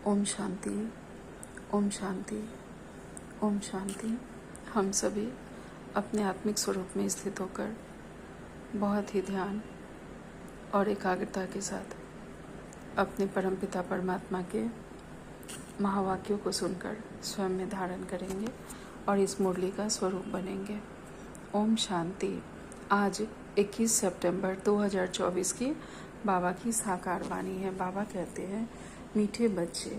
ओम शांति, ओम शांति, ओम शांति। हम सभी अपने आत्मिक स्वरूप में स्थित होकर बहुत ही ध्यान और एकाग्रता के साथ अपने परमपिता परमात्मा के महावाक्यों को सुनकर स्वयं में धारण करेंगे और इस मुरली का स्वरूप बनेंगे। ओम शांति। आज 21 सितंबर 2024 की बाबा की साकार वाणी है। बाबा कहते हैं, मीठे बच्चे,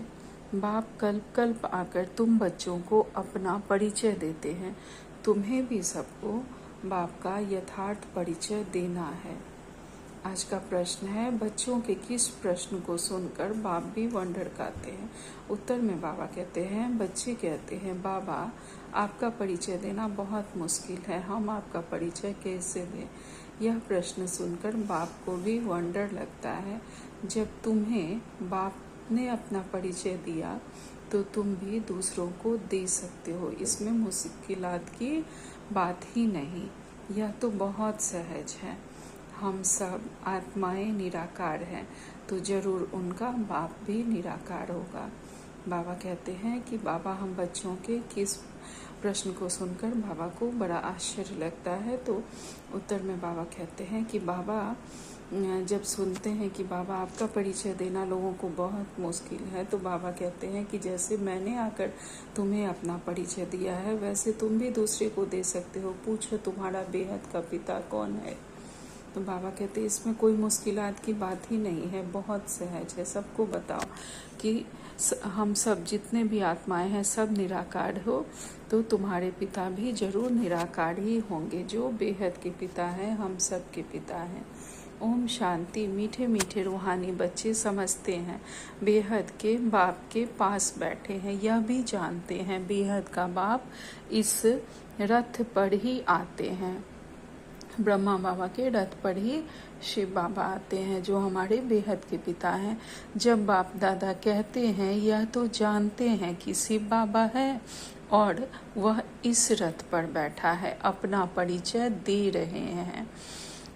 बाप कल्प कल्प आकर तुम बच्चों को अपना परिचय देते हैं। तुम्हें भी सबको बाप का यथार्थ परिचय देना है। आज का प्रश्न है, बच्चों के किस प्रश्न को सुनकर बाप भी वंडर करते हैं। उत्तर में बाबा कहते हैं, बच्चे कहते हैं, बाबा आपका परिचय देना बहुत मुश्किल है, हम आपका परिचय कैसे दें। यह प्रश्न सुनकर बाप को भी वंडर लगता है। जब तुम्हें बाप ने अपना परिचय दिया तो तुम भी दूसरों को दे सकते हो। इसमें मुश्किलात की बात ही नहीं, यह तो बहुत सहज है। हम सब आत्माएं निराकार हैं तो जरूर उनका बाप भी निराकार होगा। बाबा कहते हैं कि बाबा हम बच्चों के किस प्रश्न को सुनकर बाबा को बड़ा आश्चर्य लगता है। तो उत्तर में बाबा कहते हैं कि बाबा जब सुनते हैं कि बाबा आपका परिचय देना लोगों को बहुत मुश्किल है, तो बाबा कहते हैं कि जैसे मैंने आकर तुम्हें अपना परिचय दिया है वैसे तुम भी दूसरे को दे सकते हो। पूछो तुम्हारा बेहद का पिता कौन है। तो बाबा कहते हैं इसमें कोई मुश्किलात की बात ही नहीं है, बहुत सहज है। सबको बताओ कि हम सब जितने भी आत्माएं हैं सब निराकार हो, तो तुम्हारे पिता भी जरूर निराकार ही होंगे। जो बेहद के पिता हैं हम सब के पिता हैं। ओम शांति। मीठे मीठे रूहानी बच्चे समझते हैं बेहद के बाप के पास बैठे हैं। यह भी जानते हैं बेहद का बाप इस रथ पर ही आते हैं। ब्रह्मा बाबा के रथ पर ही शिव बाबा आते हैं जो हमारे बेहद के पिता हैं। जब बाप दादा कहते हैं यह तो जानते हैं कि शिव बाबा है और वह इस रथ पर बैठा है, अपना परिचय दे रहे हैं।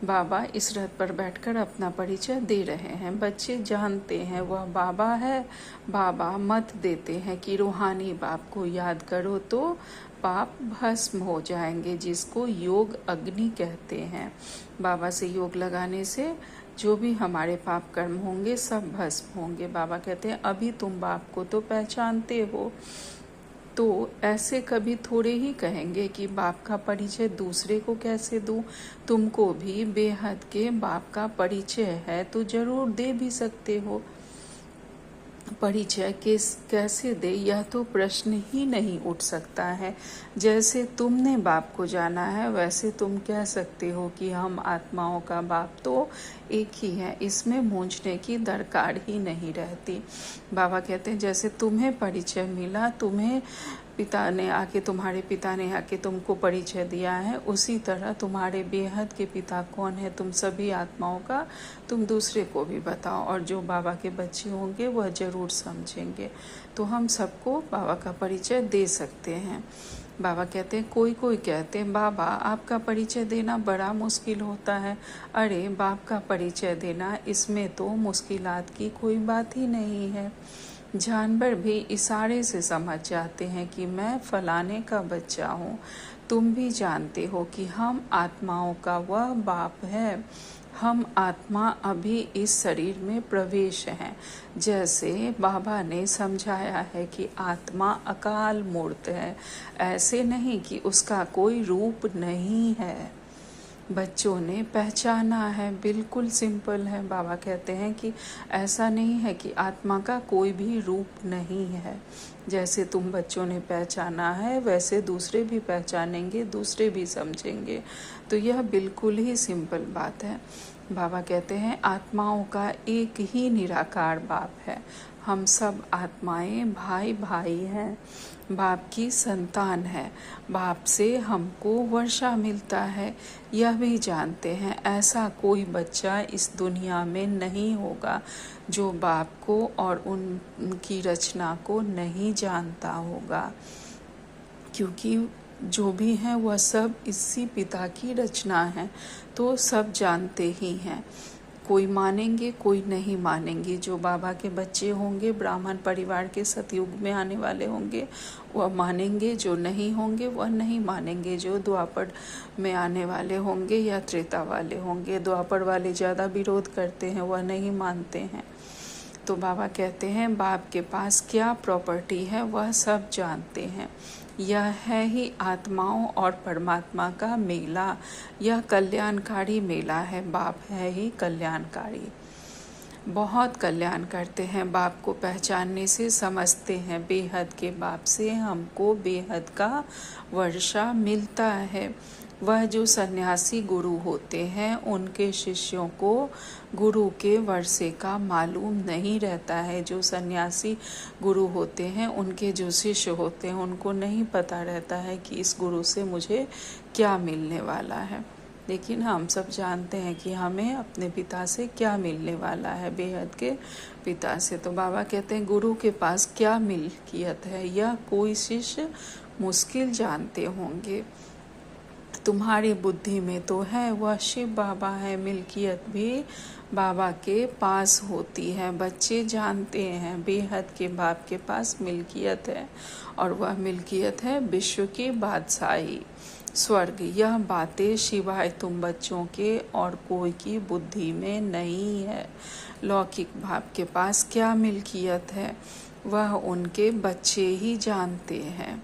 बाबा इस रथ पर बैठकर अपना परिचय दे रहे हैं। बच्चे जानते हैं वह बाबा है। बाबा मत देते हैं कि रूहानी बाप को याद करो तो पाप भस्म हो जाएंगे, जिसको योग अग्नि कहते हैं। बाबा से योग लगाने से जो भी हमारे पाप कर्म होंगे सब भस्म होंगे। बाबा कहते हैं अभी तुम बाप को तो पहचानते हो, तो ऐसे कभी थोड़े ही कहेंगे कि बाप का परिचय दूसरे को कैसे दूं। तुमको भी बेहद के बाप का परिचय है तो जरूर दे भी सकते हो। परिचय कैसे दे, यह तो प्रश्न ही नहीं उठ सकता है। जैसे तुमने बाप को जाना है वैसे तुम कह सकते हो कि हम आत्माओं का बाप तो एक ही है। इसमें मूंझने की दरकार ही नहीं रहती। बाबा कहते हैं जैसे तुम्हें परिचय मिला, तुम्हें पिता ने आके तुम्हारे पिता ने आके तुमको परिचय दिया है, उसी तरह तुम्हारे बेहद के पिता कौन है तुम सभी आत्माओं का तुम दूसरे को भी बताओ। और जो बाबा के बच्चे होंगे वह जरूर समझेंगे। तो हम सबको बाबा का परिचय दे सकते हैं। बाबा कहते हैं कोई कहते हैं बाबा आपका परिचय देना बड़ा मुश्किल होता है। अरे बाप का परिचय देना इसमें तो मुश्किलात की कोई बात ही नहीं है। जानवर भी इशारे से समझ जाते हैं कि मैं फलाने का बच्चा हूँ। तुम भी जानते हो कि हम आत्माओं का वह बाप है। हम आत्मा अभी इस शरीर में प्रवेश हैं। जैसे बाबा ने समझाया है कि आत्मा अकाल मूर्त है, ऐसे नहीं कि उसका कोई रूप नहीं है। बच्चों ने पहचाना है, बिल्कुल सिंपल है। बाबा कहते हैं कि ऐसा नहीं है कि आत्मा का कोई भी रूप नहीं है। जैसे तुम बच्चों ने पहचाना है वैसे दूसरे भी पहचानेंगे, दूसरे भी समझेंगे। तो यह बिल्कुल ही सिंपल बात है। बाबा कहते हैं आत्माओं का एक ही निराकार बाप है। हम सब आत्माएं भाई भाई हैं, बाप की संतान है। बाप से हमको वर्षा मिलता है, यह भी जानते हैं। ऐसा कोई बच्चा इस दुनिया में नहीं होगा जो बाप को और उनकी रचना को नहीं जानता होगा, क्योंकि जो भी हैं वह सब इसी पिता की रचना है, तो सब जानते ही हैं। कोई मानेंगे, कोई नहीं मानेंगे। जो बाबा के बच्चे होंगे, ब्राह्मण परिवार के सतयुग में आने वाले होंगे, वह मानेंगे। जो नहीं होंगे वह नहीं मानेंगे। जो द्वापर में आने वाले होंगे या त्रेता वाले होंगे, द्वापर वाले ज़्यादा विरोध करते हैं, वह नहीं मानते हैं। तो बाबा कहते हैं बाप के पास क्या प्रॉपर्टी है वह सब जानते हैं। यह है ही आत्माओं और परमात्मा का मेला। यह कल्याणकारी मेला है। बाप है ही कल्याणकारी, बहुत कल्याण करते हैं। बाप को पहचानने से समझते हैं बेहद के बाप से हमको बेहद का वर्षा मिलता है। वह जो सन्यासी गुरु होते हैं उनके शिष्यों को गुरु के वर्षे का मालूम नहीं रहता है। जो सन्यासी गुरु होते हैं उनके जो शिष्य होते हैं उनको नहीं पता रहता है कि इस गुरु से मुझे क्या मिलने वाला है। लेकिन हम सब जानते हैं कि हमें अपने पिता से क्या मिलने वाला है, बेहद के पिता से। तो बाबा कहते हैं गुरु के पास क्या मिल्कियत है यह कोई शिष्य मुश्किल जानते होंगे। तुम्हारी बुद्धि में तो है, वह शिव बाबा है। मिल्कियत भी बाबा के पास होती है। बच्चे जानते हैं बेहद के बाप के पास मिल्कियत है, और वह मिल्कियत है विश्व की बादशाही, स्वर्ग। यह बातें सिवाय तुम बच्चों के और कोई की बुद्धि में नहीं है। लौकिक बाप के पास क्या मिल्कियत है वह उनके बच्चे ही जानते हैं।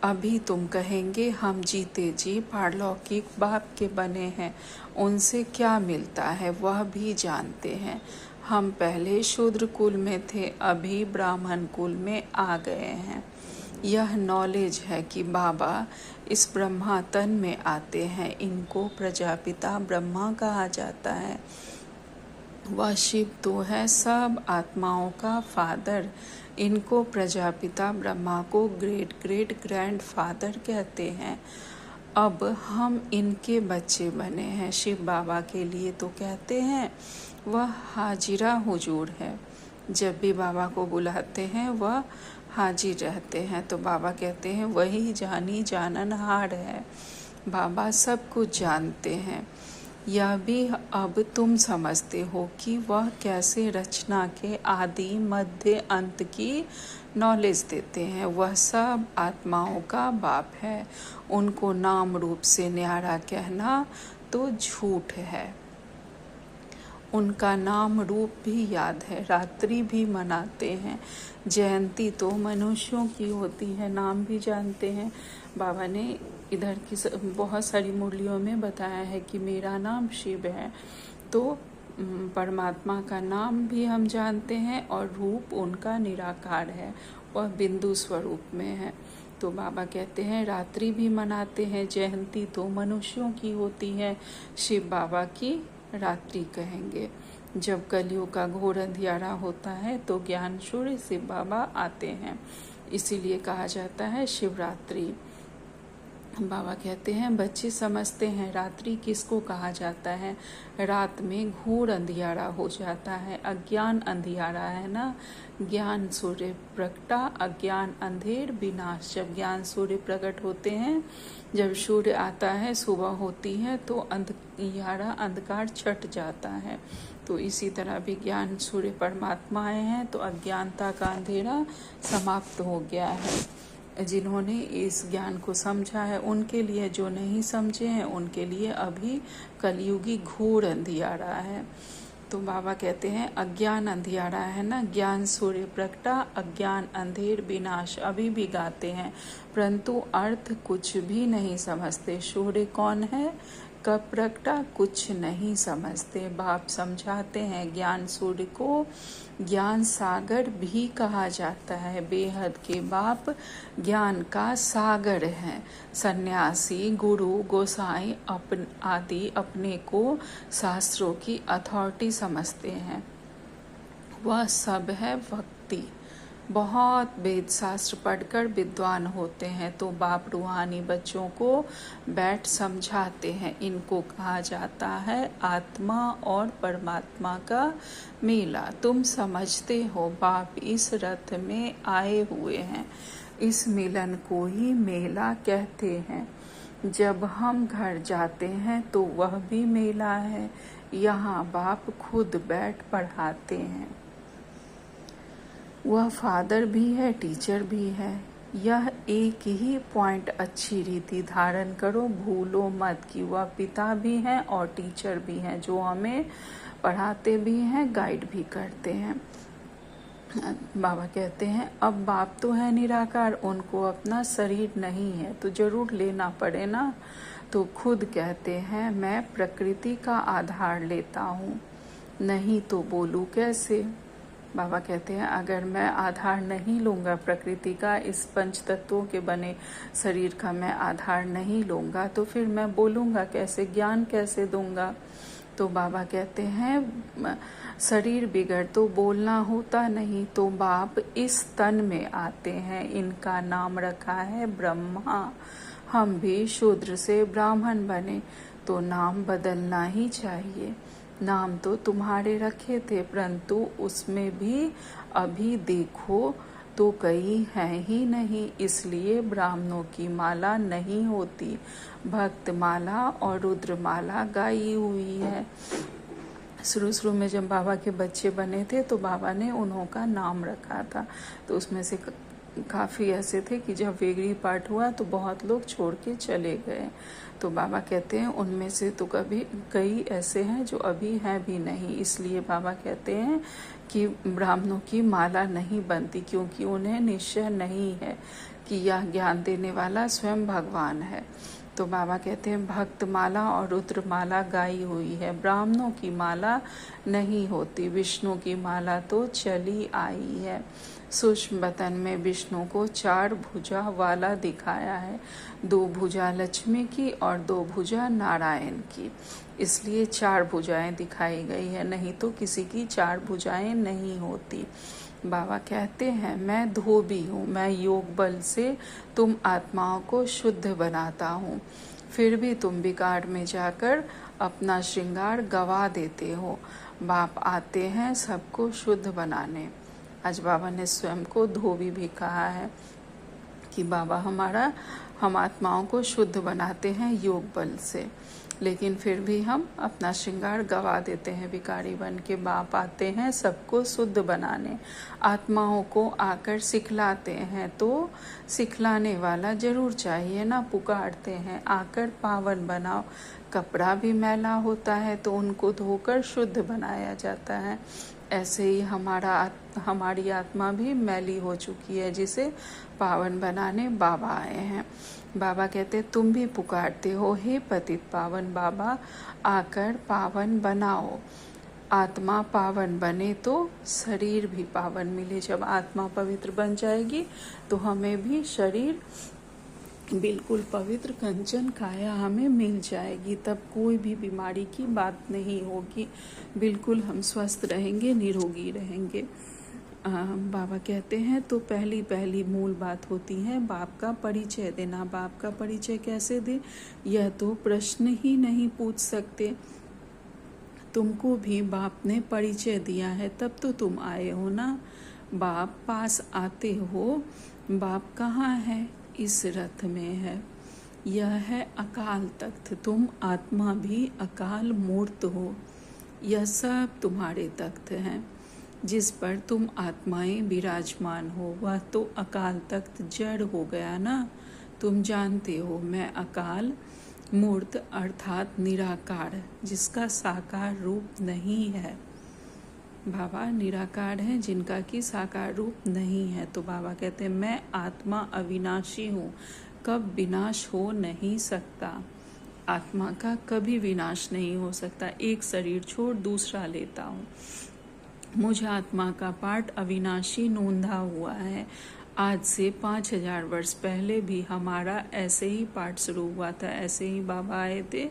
अभी तुम कहेंगे हम जीते जी पारलौकिक बाप के बने हैं, उनसे क्या मिलता है वह भी जानते हैं। हम पहले शूद्र कुल में थे, अभी ब्राह्मण कुल में आ गए हैं। यह नॉलेज है कि बाबा इस ब्रह्मा तन में आते हैं। इनको प्रजापिता ब्रह्मा कहा जाता है। वह शिव तो है सब आत्माओं का फादर। इनको प्रजापिता ब्रह्मा को ग्रेट ग्रेट ग्रैंड फादर कहते हैं। अब हम इनके बच्चे बने हैं। शिव बाबा के लिए तो कहते हैं वह हाजिरा हुजूर है। जब भी बाबा को बुलाते हैं वह हाजिर रहते हैं। तो बाबा कहते हैं वही जानी जाननहार है। बाबा सब कुछ जानते हैं। यह भी अब तुम समझते हो कि वह कैसे रचना के आदि मध्य अंत की नॉलेज देते हैं। वह सब आत्माओं का बाप है। उनको नाम रूप से न्यारा कहना तो झूठ है। उनका नाम रूप भी याद है, रात्रि भी मनाते हैं। जयंती तो मनुष्यों की होती है, नाम भी जानते हैं। बाबा ने इधर की बहुत सारी मुरलियों में बताया है कि मेरा नाम शिव है। तो परमात्मा का नाम भी हम जानते हैं और रूप उनका निराकार है, वह बिंदु स्वरूप में है। तो बाबा कहते हैं रात्रि भी मनाते हैं। जयंती तो मनुष्यों की होती है, शिव बाबा की रात्रि कहेंगे। जब कलियुग का घोर अंधियारा होता है तो ज्ञान सूर्य शिव बाबा आते हैं, इसीलिए कहा जाता है शिवरात्रि। बाबा कहते हैं बच्चे समझते हैं रात्रि किसको कहा जाता है। रात में घोर अंधियारा हो जाता है, अज्ञान अंधियारा है ना। ज्ञान सूर्य प्रकटा, अज्ञान अंधेर विनाश। जब ज्ञान सूर्य प्रकट होते हैं, जब सूर्य आता है, सुबह होती है तो अंधियारा अंधकार छट जाता है। तो इसी तरह भी ज्ञान सूर्य परमात्मा आए हैं तो अज्ञानता का अंधेरा समाप्त हो गया है। जिन्होंने इस ज्ञान को समझा है उनके लिए, जो नहीं समझे हैं उनके लिए अभी कलयुगी घोर अंधियारा है। तो बाबा कहते हैं अज्ञान अंधियारा है ना। ज्ञान सूर्य प्रकटा, अज्ञान अंधेर विनाश। अभी भी गाते हैं परंतु अर्थ कुछ भी नहीं समझते। सूर्य कौन है, कब प्रकटा, कुछ नहीं समझते। बाप समझाते हैं ज्ञान सूर्य को ज्ञान सागर भी कहा जाता है। बेहद के बाप ज्ञान का सागर हैं। सन्यासी, गुरु, गोसाई आदि अपने को शास्त्रों की अथॉरिटी समझते हैं। वह सब है भक्ति। बहुत वेद शास्त्र पढ़कर विद्वान होते हैं तो बाप रूहानी बच्चों को बैठ समझाते हैं। इनको कहा जाता है आत्मा और परमात्मा का मेला। तुम समझते हो बाप इस रथ में आए हुए हैं, इस मिलन को ही मेला कहते हैं। जब हम घर जाते हैं तो वह भी मेला है। यहाँ बाप खुद बैठ पढ़ाते हैं। वह फादर भी है, टीचर भी है। यह एक ही पॉइंट अच्छी रीति धारण करो, भूलो मत कि वह पिता भी हैं और टीचर भी हैं, जो हमें पढ़ाते भी हैं, गाइड भी करते हैं। बाबा कहते हैं अब बाप तो है निराकार, उनको अपना शरीर नहीं है तो जरूर लेना पड़े ना। तो खुद कहते हैं मैं प्रकृति का आधार लेता हूँ, नहीं तो बोलूँ कैसे। बाबा कहते हैं अगर मैं आधार नहीं लूँगा प्रकृति का, इस पंच तत्वों के बने शरीर का मैं आधार नहीं लूँगा तो फिर मैं बोलूँगा कैसे, ज्ञान कैसे दूँगा। तो बाबा कहते हैं शरीर बिगड़ तो बोलना होता नहीं, तो बाप इस तन में आते हैं, इनका नाम रखा है ब्रह्मा। हम भी शूद्र से ब्राह्मण बने तो नाम बदलना ही चाहिए। नाम तो तुम्हारे रखे थे, परंतु उसमें भी अभी देखो तो कई हैं ही नहीं, इसलिए ब्राह्मणों की माला नहीं होती। भक्त माला और रुद्र माला गाई हुई है। शुरू में जब बाबा के बच्चे बने थे तो बाबा ने उन्हों का नाम रखा था, तो उसमें से काफ़ी ऐसे थे कि जब वेगड़ी पाठ हुआ तो बहुत लोग छोड़ के चले गए। तो बाबा कहते हैं उनमें से तो कई ऐसे हैं जो अभी हैं भी नहीं, इसलिए बाबा कहते हैं कि ब्राह्मणों की माला नहीं बनती, क्योंकि उन्हें निश्चय नहीं है कि यह ज्ञान देने वाला स्वयं भगवान है। तो बाबा कहते हैं भक्त माला और रुद्र माला गाई हुई है, ब्राह्मणों की माला नहीं होती। विष्णु की माला तो चली आई है। सूक्ष्म बतन में विष्णु को 4 भुजा वाला दिखाया है, 2 भुजा लक्ष्मी की और 2 भुजा नारायण की, इसलिए 4 भुजाएं दिखाई गई है, नहीं तो किसी की 4 भुजाएं नहीं होती। बाबा कहते हैं मैं धोबी हूँ, मैं योग बल से तुम आत्माओं को शुद्ध बनाता हूँ, फिर भी तुम बिगाड़ में जाकर अपना श्रृंगार गवा देते हो। बाप आते हैं सबको शुद्ध बनाने। आज बाबा ने स्वयं को धोबी भी कहा है कि बाबा हम आत्माओं को शुद्ध बनाते हैं योग बल से, लेकिन फिर भी हम अपना श्रृंगार गवा देते हैं भिखारी बन के। बाप आते हैं सबको शुद्ध बनाने, आत्माओं को आकर सिखलाते हैं, तो सिखलाने वाला जरूर चाहिए ना। पुकारते हैं आकर पावन बनाओ, कपड़ा भी मैला होता है तो उनको धोकर शुद्ध बनाया जाता है। ऐसे ही हमारी आत्मा भी मैली हो चुकी है, जिसे पावन बनाने बाबा आए हैं। बाबा कहते तुम भी पुकारते हो हे पतित पावन बाबा, आकर पावन बनाओ। आत्मा पावन बने तो शरीर भी पावन मिले। जब आत्मा पवित्र बन जाएगी तो हमें भी शरीर बिल्कुल पवित्र कंचन काया हमें मिल जाएगी, तब कोई भी बीमारी की बात नहीं होगी, बिल्कुल हम स्वस्थ रहेंगे, निरोगी रहेंगे। बाबा कहते हैं तो पहली मूल बात होती है बाप का परिचय देना। बाप का परिचय कैसे दे, यह तो प्रश्न ही नहीं पूछ सकते। तुमको भी बाप ने परिचय दिया है, तब तो तुम आए हो ना। बाप पास आते हो, बाप कहाँ है, इस रथ में है। यह है अकाल तख्त, तुम आत्मा भी अकाल मूर्त हो। यह सब तुम्हारे तख्त हैं जिस पर तुम आत्माएं विराजमान हो। वह तो अकाल तख्त जड़ हो गया ना। तुम जानते हो मैं अकाल मूर्त अर्थात निराकार, जिसका साकार रूप नहीं है। बाबा निराकार है जिनका कि साकार रूप नहीं है। तो बाबा कहते हैं मैं आत्मा अविनाशी हूँ, कब विनाश हो नहीं सकता। आत्मा का कभी विनाश नहीं हो सकता। एक शरीर छोड़ दूसरा लेता हूँ। मुझ आत्मा का पाठ अविनाशी नोंधा हुआ है। आज से 5000 वर्ष पहले भी हमारा ऐसे ही पाठ शुरू हुआ था, ऐसे ही बाबा आए थे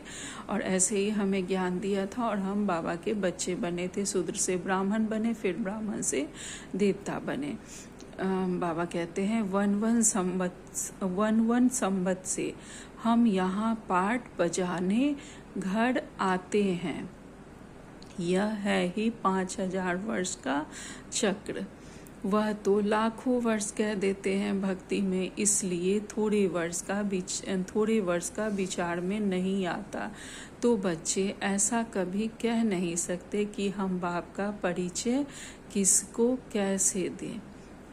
और ऐसे ही हमें ज्ञान दिया था और हम बाबा के बच्चे बने थे। शूद्र से ब्राह्मण बने, फिर ब्राह्मण से देवता बने। बाबा कहते हैं 11 संवत से हम यहाँ पाठ बजाने घर आते हैं। यह है ही 5000 वर्ष का चक्र। वह तो लाखों वर्ष कह देते हैं भक्ति में, इसलिए थोड़े वर्ष का विचार में नहीं आता। तो बच्चे ऐसा कभी कह नहीं सकते कि हम बाप का परिचय किसको कैसे दें।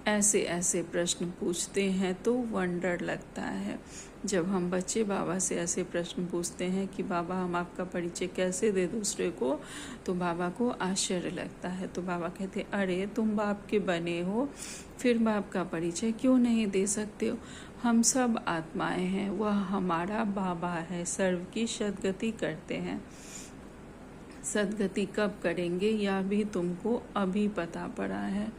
ऐसे ऐसे प्रश्न पूछते हैं तो वंडर लगता है। जब हम बच्चे बाबा से ऐसे प्रश्न पूछते हैं कि बाबा हम आपका परिचय कैसे दे दूसरे को, तो बाबा को आश्चर्य लगता है। तो बाबा कहते अरे तुम बाप के बने हो, फिर बाप का परिचय क्यों नहीं दे सकते हो। हम सब आत्माएं हैं, वह हमारा बाबा है, सर्व की सद्गति करते हैं। सद्गति कब करेंगे यह भी तुमको अभी पता पड़ा है।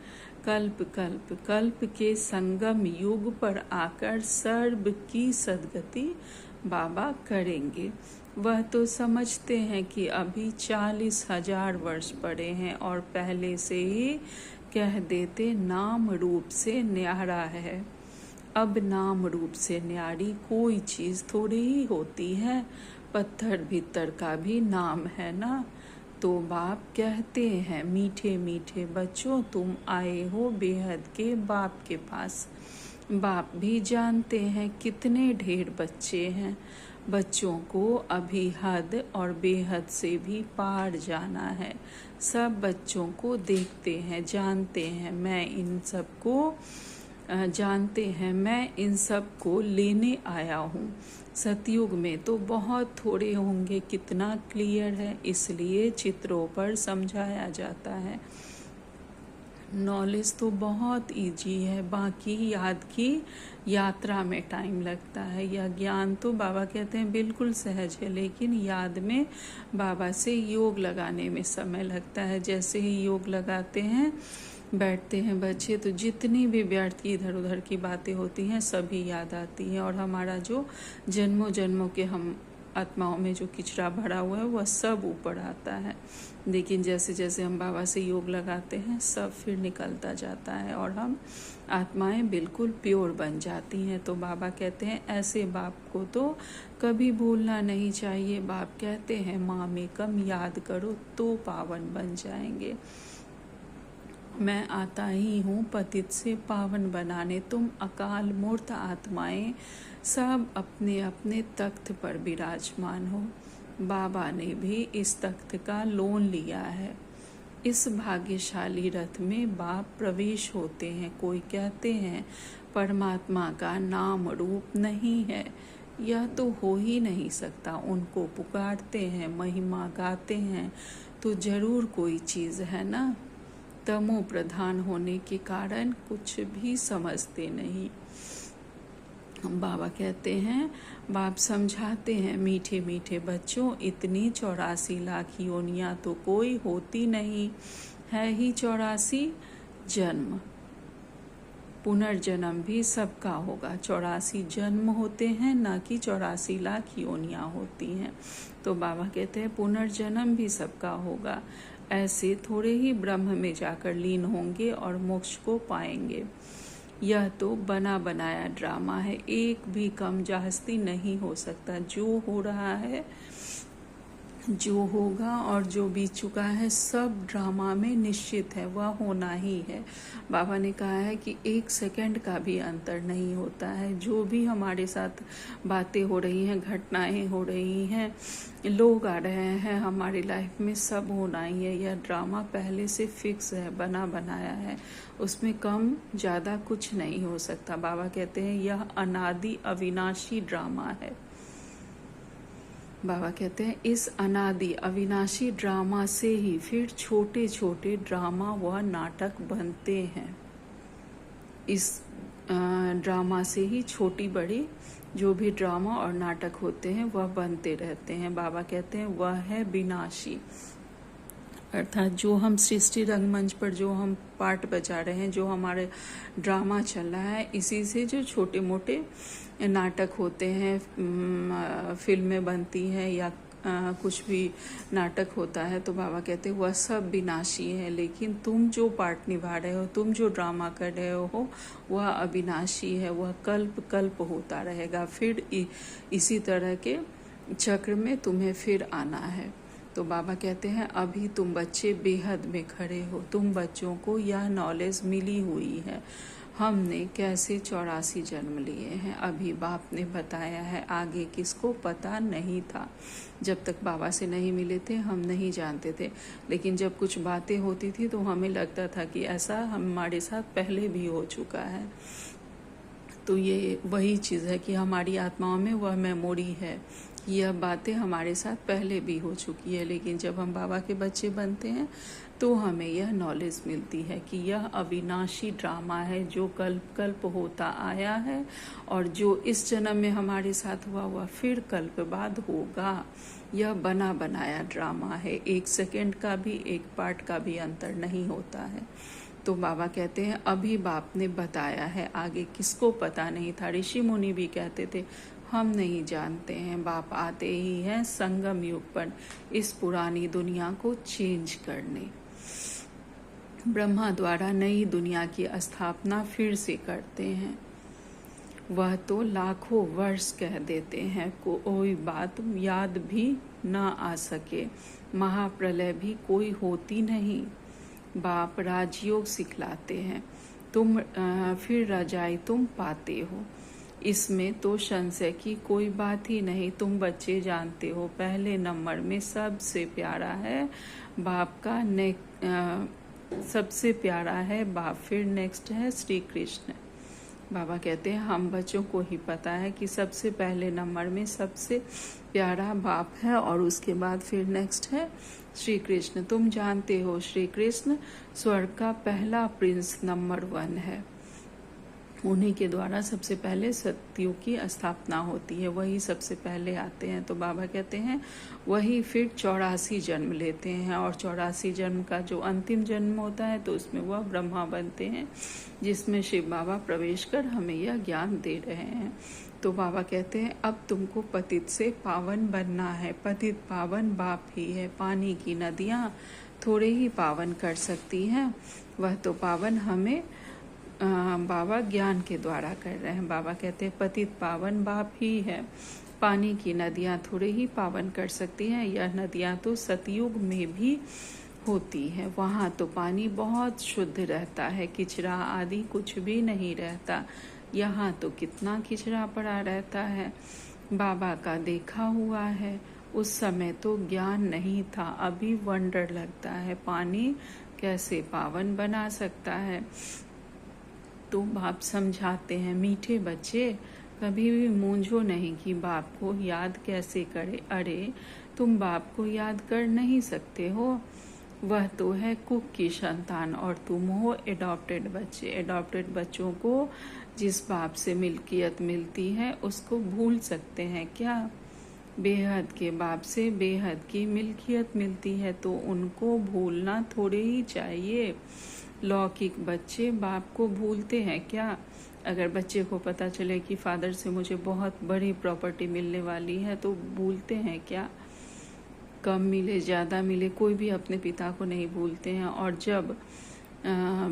कल्प कल्प कल्प के संगम युग पर आकर सर्व की सद्गति बाबा करेंगे। वह तो समझते हैं कि अभी 40,000 वर्ष पड़े हैं और पहले से ही कह देते नाम रूप से न्यारा है। अब नाम रूप से न्यारी कोई चीज़ थोड़ी ही होती है, पत्थर भीतर का भी नाम है ना। तो बाप कहते हैं मीठे मीठे बच्चों तुम आए हो बेहद के बाप के पास। बाप भी जानते हैं कितने ढेर बच्चे हैं। बच्चों को अभी हद और बेहद से भी पार जाना है। सब बच्चों को देखते हैं, जानते हैं मैं इन सब को लेने आया हूँ। सतयुग में तो बहुत थोड़े होंगे, कितना क्लियर है, इसलिए चित्रों पर समझाया जाता है। नॉलेज तो बहुत इजी है, बाकी याद की यात्रा में टाइम लगता है। या ज्ञान तो बाबा कहते हैं बिल्कुल सहज है, लेकिन याद में बाबा से योग लगाने में समय लगता है। जैसे ही योग लगाते हैं, बैठते हैं बच्चे, तो जितनी भी व्यर्थ की इधर उधर की बातें होती हैं सभी याद आती हैं, और हमारा जो जन्मों जन्मों के हम आत्माओं में जो किचरा भरा हुआ है वह सब ऊपर आता है। लेकिन जैसे जैसे हम बाबा से योग लगाते हैं सब फिर निकलता जाता है और हम आत्माएं बिल्कुल प्योर बन जाती हैं। तो बाबा कहते हैं ऐसे बाप को तो कभी भूलना नहीं चाहिए। बाप कहते हैं माँ में कम याद करो तो पावन बन जाएंगे। मैं आता ही हूँ पतित से पावन बनाने, तुम अकाल मूर्त आत्माएं सब अपने अपने तख्त पर विराजमान हो। बाबा ने भी इस तख्त का लोन लिया है। इस भाग्यशाली रथ में बाप प्रवेश होते हैं। कोई कहते हैं परमात्मा का नाम रूप नहीं है, यह तो हो ही नहीं सकता। उनको पुकारते हैं, महिमा गाते हैं, तो जरूर कोई चीज़ है ना। तमो प्रधान होने के कारण कुछ भी समझते नहीं। बाबा कहते हैं, बाप समझाते हैं मीठे मीठे बच्चों, इतनी 84 लाख योनियाँ तो कोई होती नहीं है ही 84 जन्म। पुनर्जन्म भी सबका होगा। 84 जन्म होते हैं, ना कि 84 लाख योनियाँ होती हैं। तो बाबा कहते हैं पुनर्जन्म भी सबका होगा। ऐसे थोड़े ही ब्रह्म में जाकर लीन होंगे और मोक्ष को पाएंगे। यह तो बना बनाया ड्रामा है, एक भी कम जास्ती नहीं हो सकता। जो हो रहा है, जो होगा और जो बीत चुका है सब ड्रामा में निश्चित है, वह होना ही है। बाबा ने कहा है कि 1 सेकंड का भी अंतर नहीं होता है। जो भी हमारे साथ बातें हो रही हैं, घटनाएं हो रही हैं, लोग आ रहे हैं हमारी लाइफ में, सब होना ही है। यह ड्रामा पहले से फिक्स है, बना बनाया है, उसमें कम ज़्यादा कुछ नहीं हो सकता। बाबा कहते हैं यह अनादि अविनाशी ड्रामा है। बाबा कहते हैं इस अनादि अविनाशी ड्रामा से ही फिर छोटे छोटे ड्रामा व नाटक बनते हैं। इस ड्रामा से ही छोटी बड़ी जो भी ड्रामा और नाटक होते हैं वह बनते रहते हैं। बाबा कहते हैं वह है विनाशी, अर्थात जो हम सृष्टि रंगमंच पर जो हम पार्ट बजा रहे हैं, जो हमारे ड्रामा चल रहा है, इसी से जो छोटे मोटे नाटक होते हैं, फिल्में बनती हैं या कुछ भी नाटक होता है, तो बाबा कहते हैं वह सब विनाशी है। लेकिन तुम जो पार्ट निभा रहे हो, तुम जो ड्रामा कर रहे हो, वह अविनाशी है, वह कल्प कल्प होता रहेगा। फिर इसी तरह के चक्र में तुम्हें फिर आना है। तो बाबा कहते हैं अभी तुम बच्चे बेहद में खड़े हो, तुम बच्चों को यह नॉलेज मिली हुई है हमने कैसे 84 जन्म लिए हैं। अभी बाप ने बताया है, आगे किसको पता नहीं था। जब तक बाबा से नहीं मिले थे हम नहीं जानते थे, लेकिन जब कुछ बातें होती थी तो हमें लगता था कि ऐसा हमारे साथ पहले भी हो चुका है। तो ये वही चीज़ है कि हमारी आत्माओं में वह मेमोरी है, यह बातें हमारे साथ पहले भी हो चुकी है। लेकिन जब हम बाबा के बच्चे बनते हैं तो हमें यह नॉलेज मिलती है कि यह अविनाशी ड्रामा है जो कल्प कल्प होता आया है, और जो इस जन्म में हमारे साथ हुआ हुआ फिर कल्प बाद होगा। यह बना बनाया ड्रामा है, एक सेकंड का भी एक पार्ट का भी अंतर नहीं होता है। तो बाबा कहते हैं अभी बाप ने बताया है, आगे किसको पता नहीं था। ऋषि मुनि भी कहते थे हम नहीं जानते हैं। बाप आते ही हैं संगम युग पर इस पुरानी दुनिया को चेंज करने। ब्रह्मा द्वारा नई दुनिया की स्थापना फिर से करते हैं। वह तो लाखों वर्ष कह देते हैं, कोई बात याद भी ना आ सके। महाप्रलय भी कोई होती नहीं। बाप राजयोग सिखलाते हैं, तुम फिर रजाई तुम पाते हो। इसमें तो संशय की कोई बात ही नहीं। तुम बच्चे जानते हो पहले नंबर में सबसे प्यारा है बाप का सबसे प्यारा है बाप, फिर नेक्स्ट है श्री कृष्ण। बाबा कहते हैं हम बच्चों को ही पता है कि सबसे पहले नंबर में सबसे प्यारा बाप है और उसके बाद फिर नेक्स्ट है श्री कृष्ण। तुम जानते हो श्री कृष्ण स्वर्ग का पहला प्रिंस नंबर 1 है। उन्हीं के द्वारा सबसे पहले सत्युग की स्थापना होती है, वही सबसे पहले आते हैं। तो बाबा कहते हैं वही फिर 84 जन्म लेते हैं, और 84 जन्म का जो अंतिम जन्म होता है तो उसमें वह ब्रह्मा बनते हैं, जिसमें शिव बाबा प्रवेश कर हमें यह ज्ञान दे रहे हैं। तो बाबा कहते हैं अब तुमको पतित से पावन बनना है। पतित पावन बाप ही है। पानी की नदियाँ थोड़े ही पावन कर सकती हैं, वह तो पावन हमें बाबा ज्ञान के द्वारा कर रहे हैं। बाबा कहते हैं पतित पावन बाप ही है। पानी की नदियाँ थोड़े ही पावन कर सकती हैं। यह नदियाँ तो सतयुग में भी होती है, वहाँ तो पानी बहुत शुद्ध रहता है, किचरा आदि कुछ भी नहीं रहता। यहाँ तो कितना किचरा पड़ा रहता है। बाबा का देखा हुआ है, उस समय तो ज्ञान नहीं था, अभी वंडर लगता है पानी कैसे पावन बना सकता है। तो बाप समझाते हैं मीठे बच्चे कभी भी मूंझो नहीं कि बाप को याद कैसे करे। अरे तुम बाप को याद कर नहीं सकते हो, वह तो है कुक की संतान और तुम हो एडॉप्टेड बच्चे। एडॉप्टेड बच्चों को जिस बाप से मिल्कियत मिलती है उसको भूल सकते हैं क्या? बेहद के बाप से बेहद की मिल्कियत मिलती है तो उनको भूलना थोड़े ही चाहिए। लौकिक बच्चे बाप को भूलते हैं क्या? अगर बच्चे को पता चले कि फादर से मुझे बहुत बड़ी प्रॉपर्टी मिलने वाली है तो भूलते हैं क्या? कम मिले ज़्यादा मिले कोई भी अपने पिता को नहीं भूलते हैं। और जब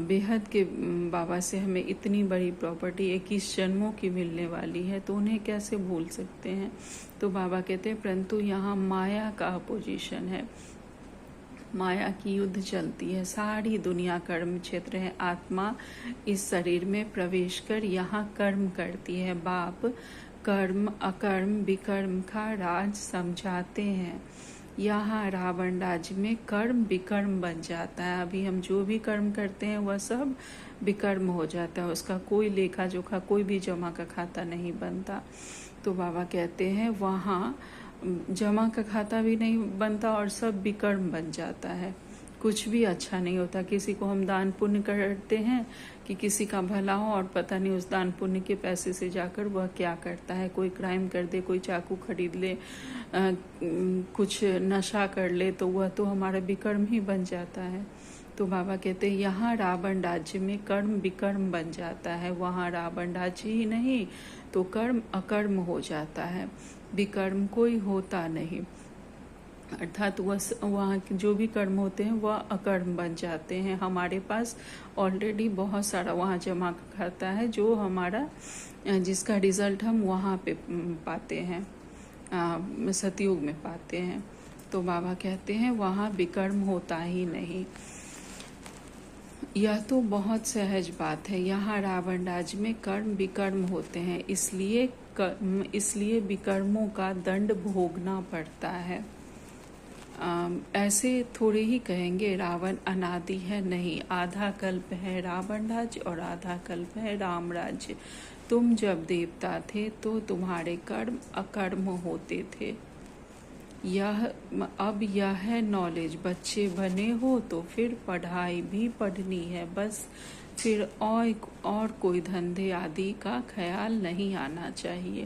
बेहद के बाबा से हमें इतनी बड़ी प्रॉपर्टी 21 जन्मों की मिलने वाली है तो उन्हें कैसे भूल सकते हैं? तो बाबा कहते हैं परंतु यहाँ माया का अपोजिशन है, माया की युद्ध चलती है। सारी दुनिया कर्म क्षेत्र है। आत्मा इस शरीर में प्रवेश कर यहाँ कर्म करती है। बाप कर्म अकर्म विकर्म का राज समझाते हैं। यहाँ रावण राज्य में कर्म विकर्म बन जाता है। अभी हम जो भी कर्म करते हैं वह सब विकर्म हो जाता है, उसका कोई लेखा जोखा कोई भी जमा का खाता नहीं बनता। तो बाबा कहते हैं वहाँ जमा का खाता भी नहीं बनता और सब विकर्म बन जाता है, कुछ भी अच्छा नहीं होता। किसी को हम दान पुण्य करते हैं कि किसी का भला हो और पता नहीं उस दान पुण्य के पैसे से जाकर वह क्या करता है। कोई क्राइम कर दे, कोई चाकू खरीद ले, कुछ नशा कर ले तो वह तो हमारा विकर्म ही बन जाता है। तो बाबा कहते हैं यहाँ रावण राज्य में कर्म विकर्म बन जाता है। वहाँ रावण राज्य ही नहीं तो कर्म अकर्म हो जाता है, विकर्म कोई होता नहीं। अर्थात वहाँ जो भी कर्म होते हैं वह अकर्म बन जाते हैं। हमारे पास ऑलरेडी बहुत सारा वहाँ जमा खाता है जो हमारा जिसका रिजल्ट हम वहाँ पे पाते हैं, सतयुग में पाते हैं। तो बाबा कहते हैं वहाँ विकर्म होता ही नहीं। यह तो बहुत सहज बात है। यहाँ रावण राज्य में कर्म विकर्म होते हैं, इसलिए विकर्मों का दंड भोगना पड़ता है। ऐसे थोड़े ही कहेंगे रावण अनादि है, नहीं, आधा कल्प है रावण राज्य और आधा कल्प है राम राज्य। तुम जब देवता थे तो तुम्हारे कर्म अकर्म होते थे। अब यह है नॉलेज। बच्चे बने हो तो फिर पढ़ाई भी पढ़नी है, बस फिर और कोई धंधे आदि का ख्याल नहीं आना चाहिए।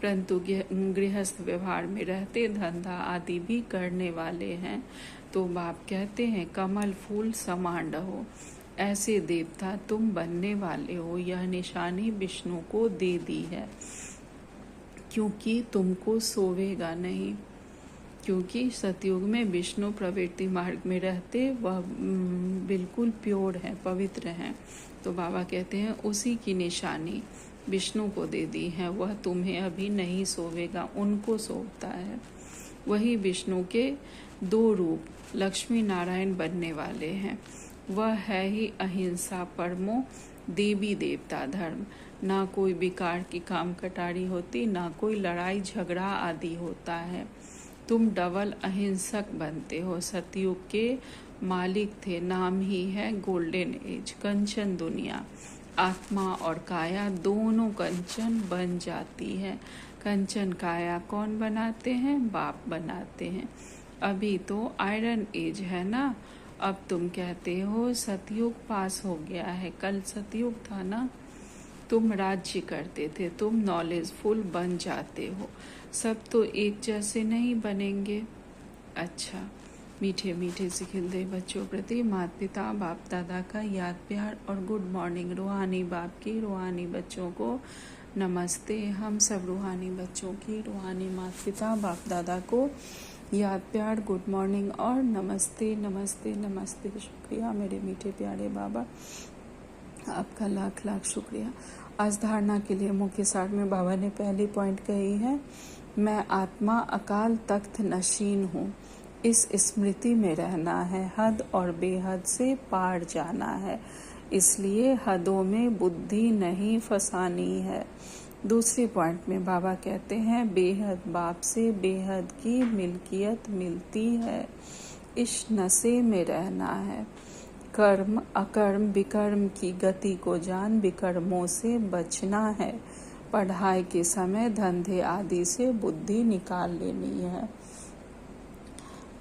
परंतु गृहस्थ व्यवहार में रहते धंधा आदि भी करने वाले हैं। तो बाप कहते हैं कमल फूल समान रहो, ऐसे देवता तुम बनने वाले हो। यह निशानी विष्णु को दे दी है, क्योंकि तुमको सोवेगा नहीं। क्योंकि सतयुग में विष्णु प्रवृत्ति मार्ग में रहते वह बिल्कुल प्योर है, पवित्र हैं। तो बाबा कहते हैं उसी की निशानी विष्णु को दे दी है। वह तुम्हें अभी नहीं सोवेगा, उनको सोवता है। वही विष्णु के दो रूप लक्ष्मी नारायण बनने वाले हैं। वह है ही अहिंसा परमो देवी देवता धर्म। ना कोई विकार की काम कटारी होती, ना कोई लड़ाई झगड़ा आदि होता है। तुम डबल अहिंसक बनते हो। सतयुग के मालिक थे, नाम ही है गोल्डन एज, कंचन दुनिया। आत्मा और काया दोनों कंचन बन जाती है। कंचन काया कौन बनाते हैं? बाप बनाते हैं। अभी तो आयरन एज है ना। अब तुम कहते हो सतयुग पास हो गया है, कल सतयुग था ना। तुम राज्य करते थे, तुम नॉलेजफुल बन जाते हो। सब तो एक जैसे नहीं बनेंगे। अच्छा, मीठे मीठे से खिलते बच्चों प्रति माता पिता बाप दादा का याद प्यार और गुड मॉर्निंग। रूहानी बाप की रूहानी बच्चों को नमस्ते। हम सब रूहानी बच्चों की रूहानी माता पिता बाप दादा को याद प्यार, गुड मॉर्निंग और नमस्ते नमस्ते नमस्ते। शुक्रिया मेरे मीठे प्यारे बाबा, आपका लाख लाख शुक्रिया। आज धारणा के लिए मुख्य सार में बाबा ने पहली पॉइंट कही है, मैं आत्मा अकाल तख्त नशीन हूँ। इस स्मृति में रहना है, हद और बेहद से पार जाना है, इसलिए हदों में बुद्धि नहीं फंसानी है। दूसरी पॉइंट में बाबा कहते हैं बेहद बाप से बेहद की मिल्कियत मिलती है, इस नशे में रहना है। कर्म अकर्म विकर्म की गति को जान विकर्मों से बचना है। पढ़ाई के समय धंधे आदि से बुद्धि निकाल लेनी है।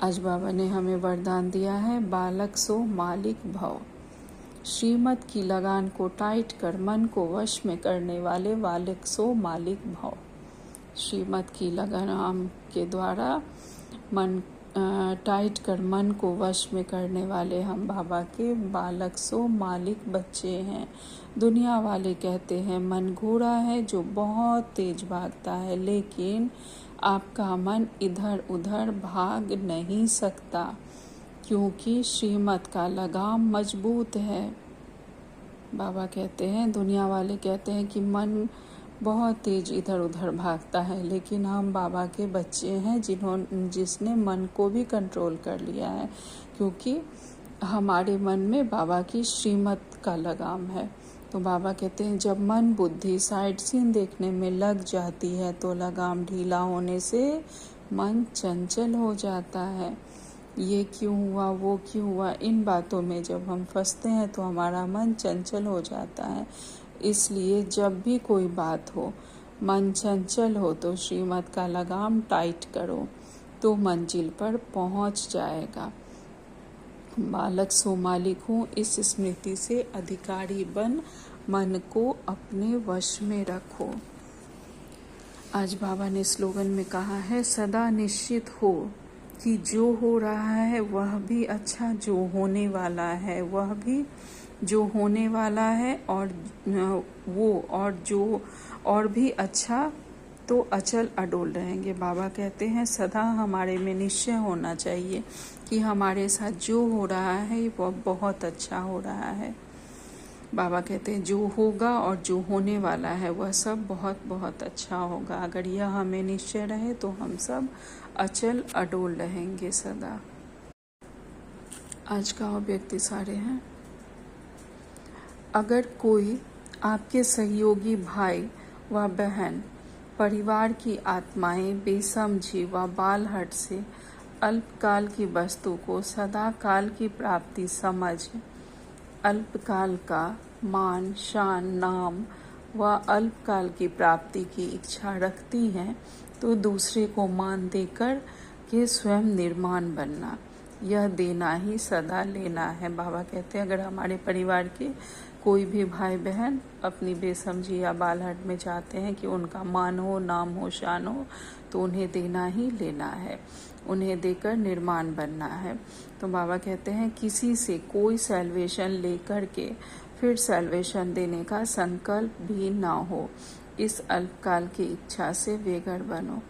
आज बाबा ने हमें वरदान दिया है, बालक सो मालिक भव। श्रीमत की लगान को टाइट कर मन को वश में करने वाले बालक सो मालिक भव। श्रीमत की लगान के द्वारा मन टाइट कर मन को वश में करने वाले हम बाबा के बालक सो मालिक बच्चे हैं। दुनिया वाले कहते हैं मन घोड़ा है जो बहुत तेज भागता है, लेकिन आपका मन इधर उधर भाग नहीं सकता, क्योंकि श्रीमत का लगाम मजबूत है। बाबा कहते हैं दुनिया वाले कहते हैं कि मन बहुत तेज इधर उधर भागता है, लेकिन हम बाबा के बच्चे हैं जिसने मन को भी कंट्रोल कर लिया है, क्योंकि हमारे मन में बाबा की श्रीमत का लगाम है। तो बाबा कहते हैं जब मन बुद्धि साइड सीन देखने में लग जाती है तो लगाम ढीला होने से मन चंचल हो जाता है। ये क्यों हुआ, वो क्यों हुआ, इन बातों में जब हम फंसते हैं तो हमारा मन चंचल हो जाता है। इसलिए जब भी कोई बात हो, मन चंचल हो तो श्रीमत का लगाम टाइट करो, तो मंजिल पर पहुंच जाएगा। बालक सो मालिक हूँ, इस स्मृति से अधिकारी बन मन को अपने वश में रखो। आज बाबा ने स्लोगन में कहा है, सदा निश्चित हो कि जो हो रहा है वह भी अच्छा, जो होने वाला है वह भी जो होने वाला है, और वो और जो और भी अच्छा, तो अचल अडोल रहेंगे। बाबा कहते हैं सदा हमारे में निश्चय होना चाहिए कि हमारे साथ जो हो रहा है वह बहुत अच्छा हो रहा है। बाबा कहते हैं जो होगा और जो होने वाला है वह सब बहुत बहुत अच्छा होगा। अगर यह हमें निश्चय रहे तो हम सब अचल अडोल रहेंगे सदा। आज का व्यक्ति सारे हैं। अगर कोई आपके सहयोगी भाई व बहन, परिवार की आत्माएं बेसमझी व बालहट से अल्पकाल की वस्तु को सदा काल की प्राप्ति समझ अल्पकाल का मान शान नाम व अल्पकाल की प्राप्ति की इच्छा रखती हैं, तो दूसरे को मान देकर के स्वयं निर्माण बनना, यह देना ही सदा लेना है। बाबा कहते हैं अगर हमारे परिवार के कोई भी भाई बहन अपनी बेसमझी या बालहट में चाहते हैं कि उनका मान हो, नाम हो, शान हो, तो उन्हें देना ही लेना है, उन्हें देकर निर्माण बनना है। तो बाबा कहते हैं किसी से कोई सैल्वेशन लेकर के फिर सैल्वेशन देने का संकल्प भी ना हो, इस अल्पकाल की इच्छा से बेघर बनो।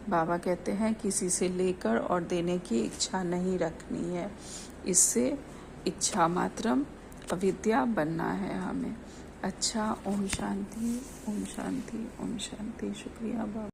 बाबा कहते हैं किसी से लेकर और देने की इच्छा नहीं रखनी है, इससे इच्छा मात्रम अविद्या बनना है हमें। अच्छा, ओम शांति, ओम शांति, ओम शांति। शुक्रिया बाबा।